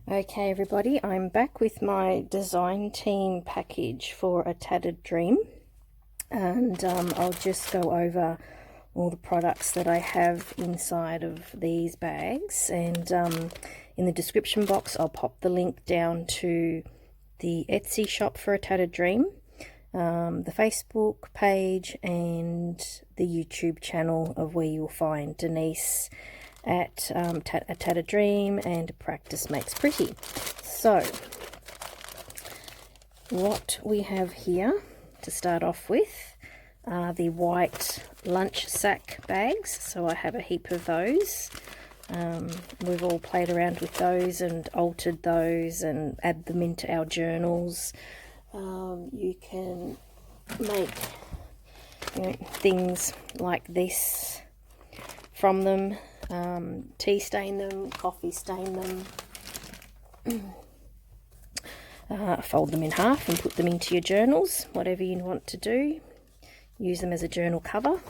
Okay everybody, I'm back with my design team package for A Tattered Dream, and I'll just go over all the products that I have inside of these bags, and in the description box I'll pop the link down to the Etsy shop for A Tattered Dream, the Facebook page, and the YouTube channel of where you'll find Denise at A Tattered Dream and Practice Makes Pretty. So what we have here to start off with are the white lunch sack bags. So I have a heap of those. We've all played around with those and altered those and add them into our journals. You can make things like this from them. Tea stain them, coffee stain them, fold them in half and put them into your journals, whatever you want to do. Use them as a journal cover.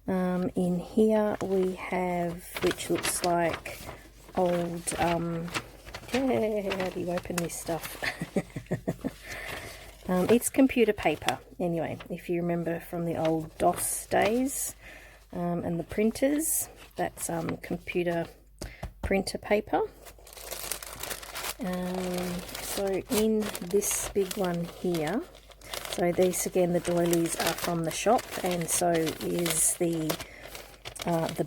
In here we have, which looks like old, how do you open this stuff? It's computer paper, anyway, if you remember from the old DOS days, and the printers. That's computer printer paper. So in this big one here, so these again, the doilies are from the shop, and so is the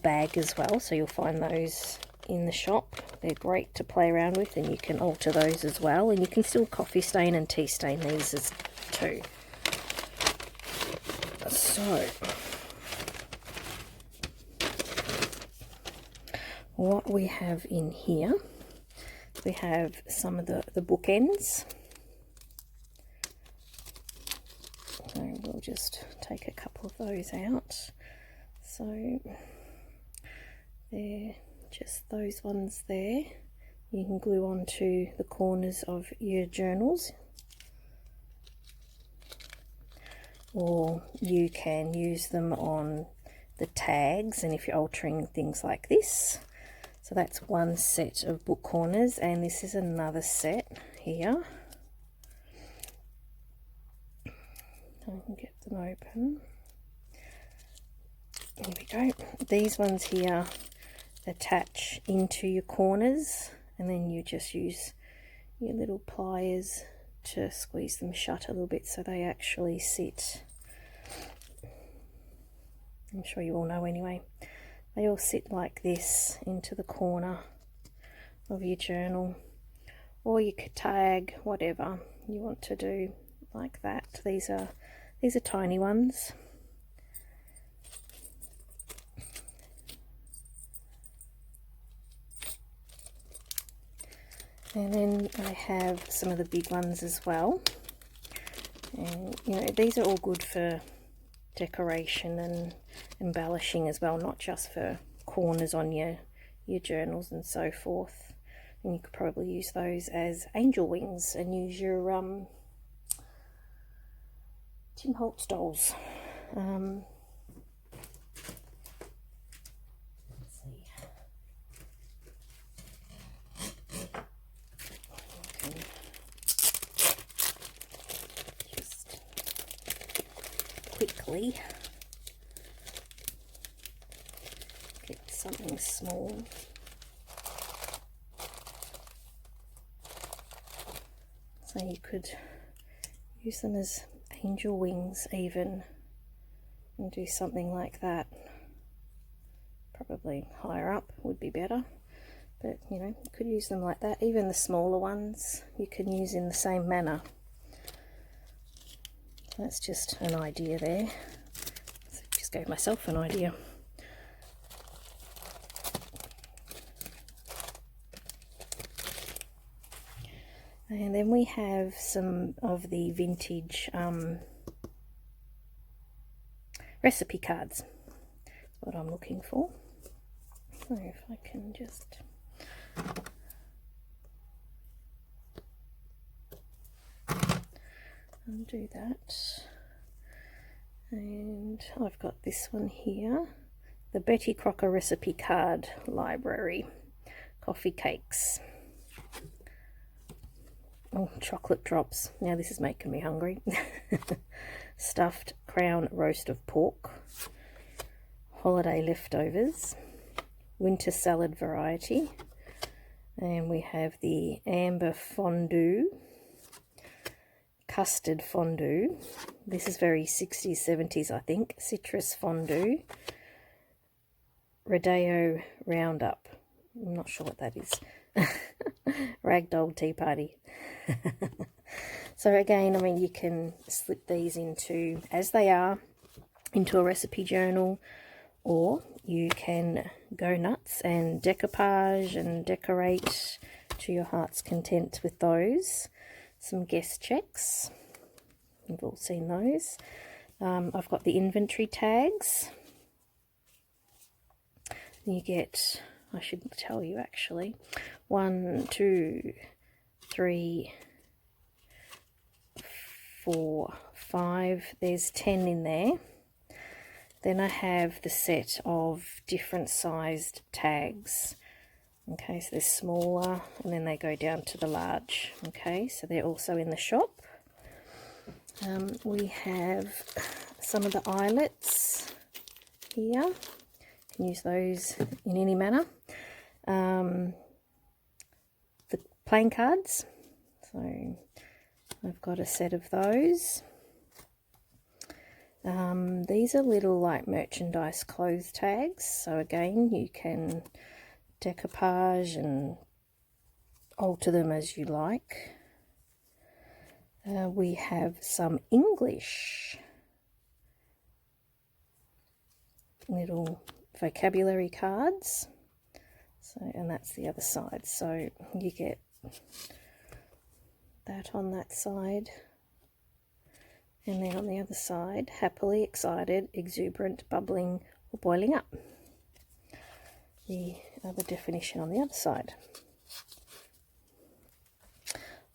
bag as well. So you'll find those in the shop. They're great to play around with, and you can alter those as well. And you can still coffee stain and tea stain these as too. So what we have in here, we have some of the bookends. So we'll just take a couple of those out. So they're just those ones there. You can glue onto the corners of your journals, or you can use them on the tags, and if you're altering things like this. So that's one set of book corners, and this is another set here. I can get them open. Here we go. These ones here attach into your corners, and then you just use your little pliers to squeeze them shut a little bit so they actually sit. I'm sure you all know anyway. They all sit like this into the corner of your journal, or you could tag, whatever you want to do like that. These are tiny ones. And then I have some of the big ones as well. And these are all good for decoration and embellishing as well, not just for corners on your journals and so forth. And you could probably use those as angel wings and use your Tim Holtz dolls. Let's see. Just quickly get something small. So you could use them as angel wings even, and do something like that. Probably higher up would be better, but you could use them like that. Even the smaller ones you can use in the same manner. That's just an idea there. So just gave myself an idea. And then we have some of the vintage recipe cards. That's what I'm looking for. So if I can just undo that. And I've got this one here, the Betty Crocker Recipe Card Library Coffee Cakes. Oh, chocolate drops. Now this is making me hungry. Stuffed crown roast of pork. Holiday leftovers. Winter salad variety. And we have the amber fondue. Custard fondue. This is very 60s, 70s, I think. Citrus fondue. Rodeo roundup. I'm not sure what that is. Ragdoll tea party. So again, I mean, you can slip these into, as they are, into a recipe journal, or you can go nuts and decoupage and decorate to your heart's content with those. Some guest checks. You've all seen those. I've got the inventory tags. You get, I should tell you actually, 1, 2, 3, 4, 5. There's 10 in there. Then I have the set of different sized tags. Okay, so they're smaller and then they go down to the large. Okay, so they're also in the shop. We have some of the eyelets here. You can use those in any manner. The playing cards. So I've got a set of those. These are little like merchandise clothes tags. So again, you can decoupage and alter them as you like. We have some English little vocabulary cards. So, and that's the other side. So you get that on that side. And then on the other side, happily, excited, exuberant, bubbling, or boiling up. The other definition on the other side.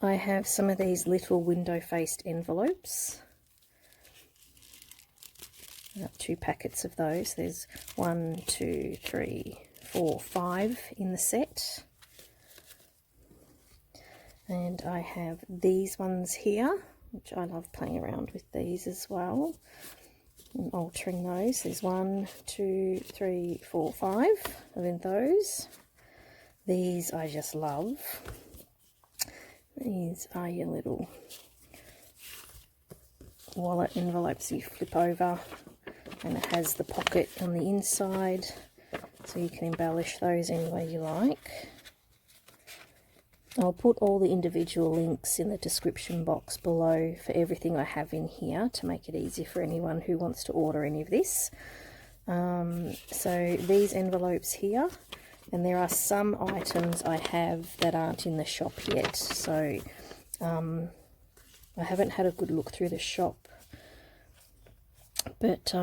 I have some of these little window-faced envelopes. I've got 2 packets of those. There's 1, 2, 3, 4, 5 in the set. And I have these ones here, which I love playing around with these as well. And altering those. There's 1, 2, 3, 4, 5 of those. These I just love. These are your little wallet envelopes you flip over, and it has the pocket on the inside, so you can embellish those any way you like. I'll put all the individual links in the description box below for everything I have in here to make it easy for anyone who wants to order any of this. So these envelopes here, and there are some items I have that aren't in the shop yet, so I haven't had a good look through the shop, but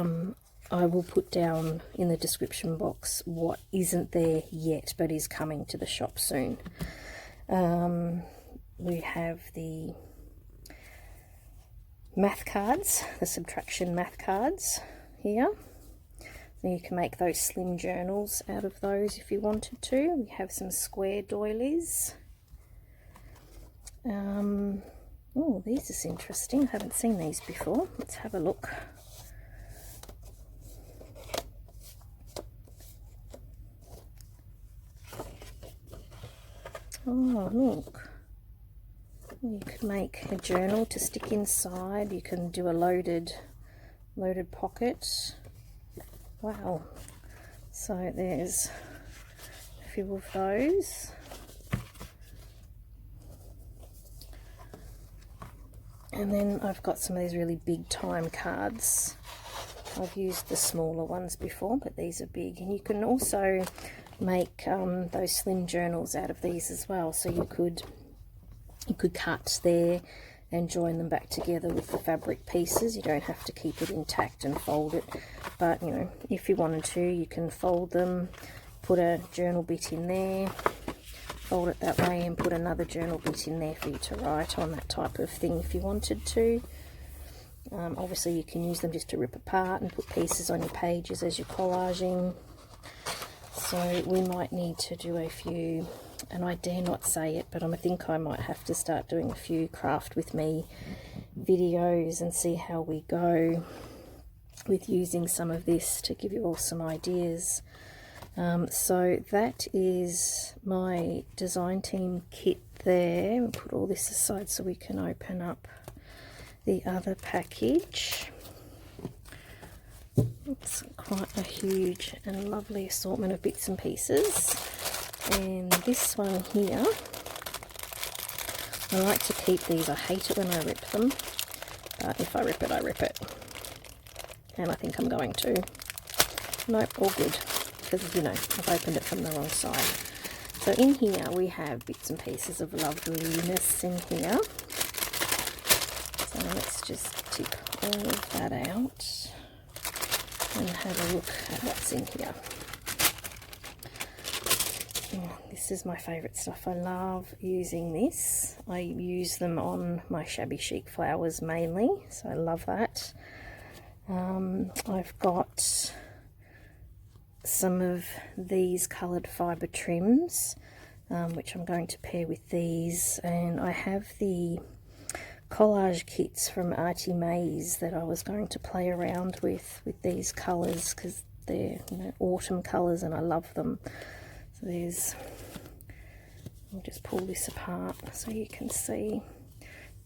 I will put down in the description box what isn't there yet but is coming to the shop soon. We have the math cards, the subtraction math cards here. You can make those slim journals out of those if you wanted to. We have some square doilies. Oh, these is interesting. I haven't seen these before. Let's have a look. Oh, look. You could make a journal to stick inside. You can do a loaded pocket. Wow. So there's a few of those. And then I've got some of these really big time cards. I've used the smaller ones before, but these are big. And you can also make those slim journals out of these as well. So you could cut there and join them back together with the fabric pieces. You don't have to keep it intact and fold it, but you know, if you wanted to, you can fold them, put a journal bit in there, fold it that way, and put another journal bit in there for you to write on, that type of thing if you wanted to. Obviously you can use them just to rip apart and put pieces on your pages as you're collaging. So we might need to do a few and I dare not say it, but I think I might have to start doing a few craft with me videos and see how we go with using some of this to give you all some ideas. So that is my design team kit there. We'll put all this aside so we can open up the other package. It's quite a huge and lovely assortment of bits and pieces. And this one here, I like to keep these. I hate it when I rip them, but if I rip it, I rip it. And I think I'm going to. Nope, all good, because, you know, I've opened it from the wrong side. So in here we have bits and pieces of loveliness in here. So let's just tip all of that out and have a look at what's in here. Oh, this is my favourite stuff. I love using this. I use them on my shabby chic flowers mainly, so I love that. I've got some of these coloured fibre trims, which I'm going to pair with these, and I have the collage kits from Artie Mays that I was going to play around with these colours, because they're, you know, autumn colours and I love them. So there's, I'll just pull this apart so you can see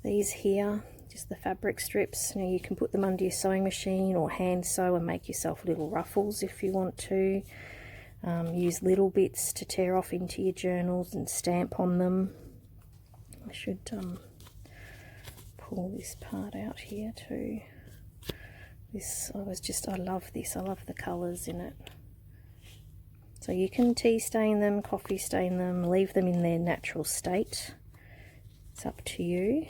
these here, just the fabric strips. You know, you can put them under your sewing machine or hand sew and make yourself little ruffles if you want to. Use little bits to tear off into your journals and stamp on them. I should pull this part out here too. This, I love this. I love the colours in it. So you can tea stain them, coffee stain them, leave them in their natural state. It's up to you.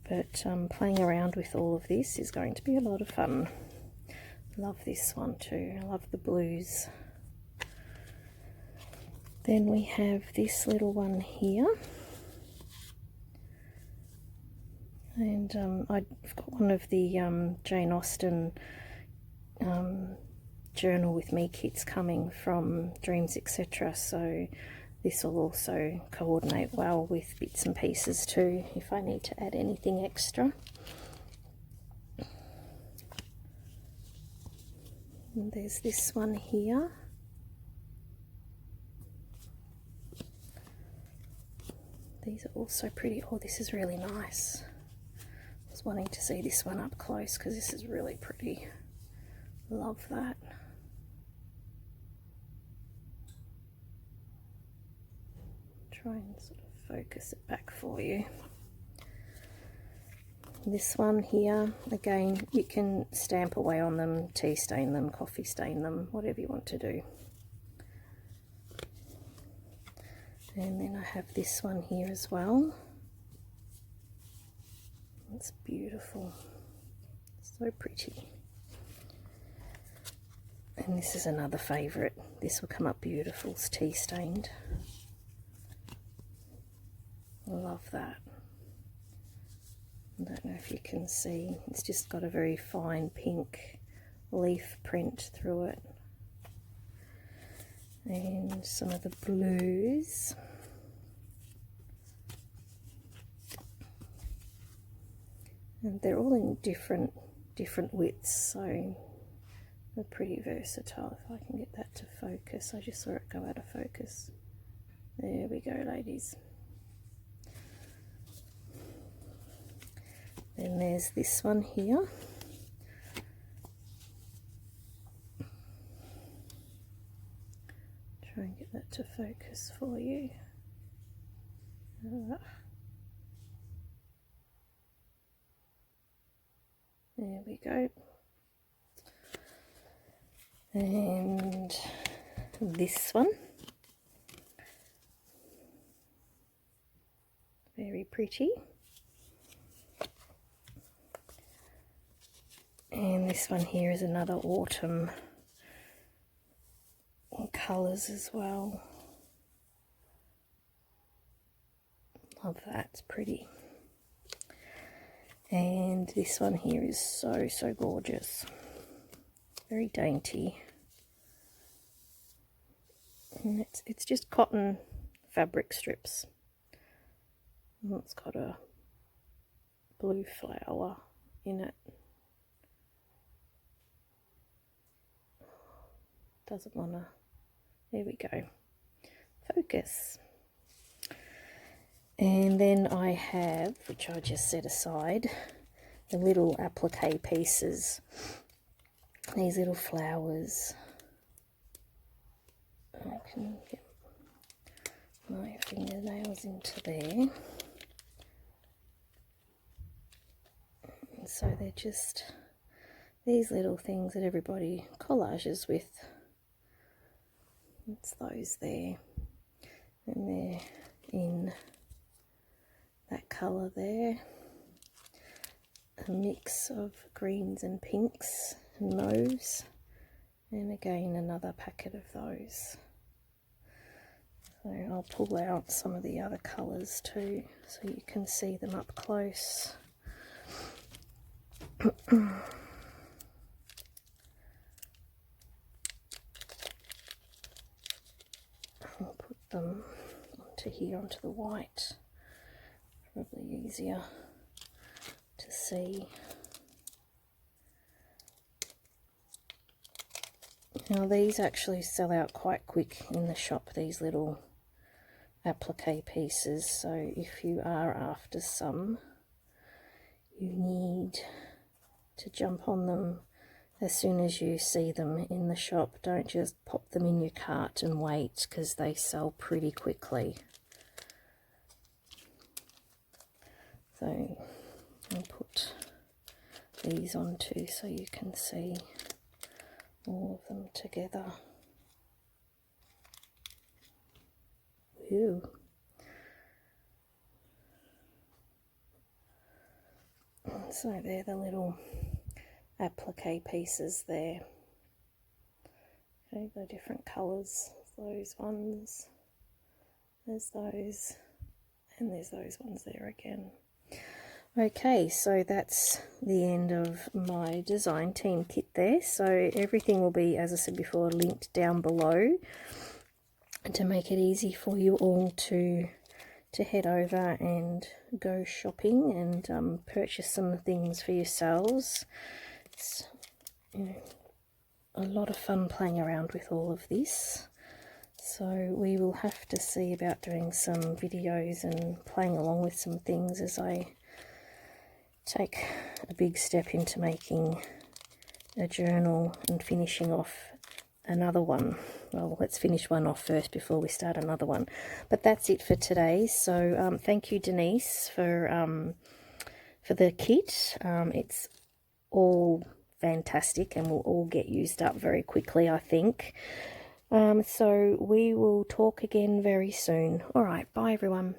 But playing around with all of this is going to be a lot of fun. Love this one too. I love the blues. Then we have this little one here. And I've got one of the Jane Austen journal with me kits coming from Dreams Etc. So this will also coordinate well with bits and pieces too if I need to add anything extra. And there's this one here. These are also pretty. Oh, this is really nice. I was wanting to see this one up close because this is really pretty. Love that. Try and sort of focus it back for you. This one here, again, you can stamp away on them, tea stain them, coffee stain them, whatever you want to do. And then I have this one here as well. It's beautiful, so pretty. And this is another favourite. This will come up beautiful, it's tea stained. I love that. I don't know if you can see, it's just got a very fine pink leaf print through it. And some of the blues. And they're all in different widths, so they're pretty versatile. If I can get that to focus. I just saw it go out of focus. There we go, ladies. Then there's this one here. Try and get that to focus for you. There we go. And this one. Very pretty. And this one here is another autumn colours as well. Love that, it's pretty. And this one here is so gorgeous. Very dainty. And it's just cotton fabric strips. And it's got a blue flower in it. Doesn't want to, there we go, focus. And then I have, which I just set aside, the little applique pieces, these little flowers. I can get my fingernails into there. And so they're just these little things that everybody collages with. It's those there, and they're in that colour there, a mix of greens and pinks and mauves, and again another packet of those. So I'll pull out some of the other colours too so you can see them up close. I'll put them onto here, onto the white. Probably easier to see. Now these actually sell out quite quick in the shop, these little applique pieces, so if you are after some, you need to jump on them as soon as you see them in the shop. Don't just pop them in your cart and wait, because they sell pretty quickly. So I'll put these on too so you can see all of them together. Ooh. So they're the little applique pieces there. Okay, the different colours, those ones, there's those, and there's those ones there again. Okay, so that's the end of my design team kit there. So everything will be, as I said before, linked down below to make it easy for you all to head over and go shopping and purchase some things for yourselves. It's, you know, a lot of fun playing around with all of this. So we will have to see about doing some videos and playing along with some things as I take a big step into making a journal and finishing off another one. Well, let's finish one off first before we start another one. But that's it for today. So thank you, Denise, for the kit. It's all fantastic and will all get used up very quickly, I think. So we will talk again very soon. All right, bye everyone.